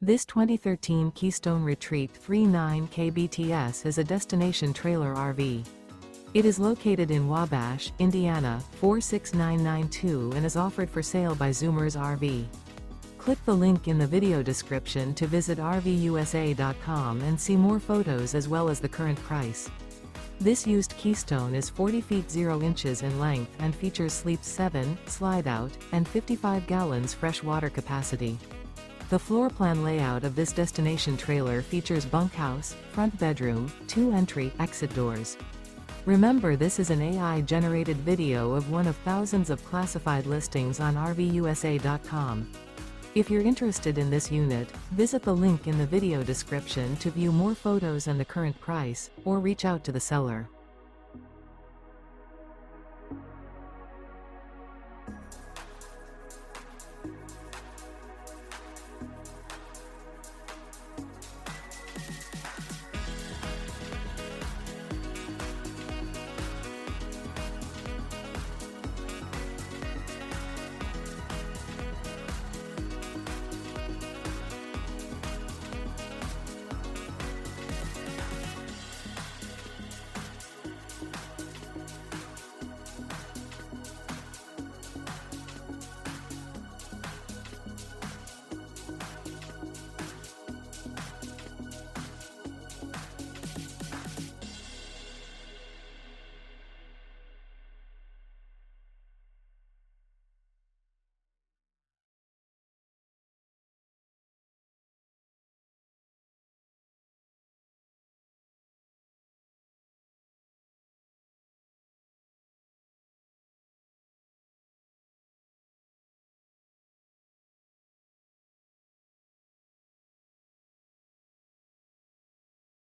This 2013 Keystone Retreat 39 kBTS is a destination trailer RV. It is located in Wabash, Indiana, 46992 and is offered for sale by Zoomers RV. Click the link in the video description to visit RVUSA.com and see more photos as well as the current price. This used Keystone is 40 feet 0 inches in length and features sleeps 7, slide-out, and 55 gallons fresh water capacity. The floor plan layout of this destination trailer features bunkhouse, front bedroom, 2 entry/exit doors. Remember, this is an AI-generated video of one of thousands of classified listings on RVUSA.com. If you're interested in this unit, visit the link in the video description to view more photos and the current price, or reach out to the seller.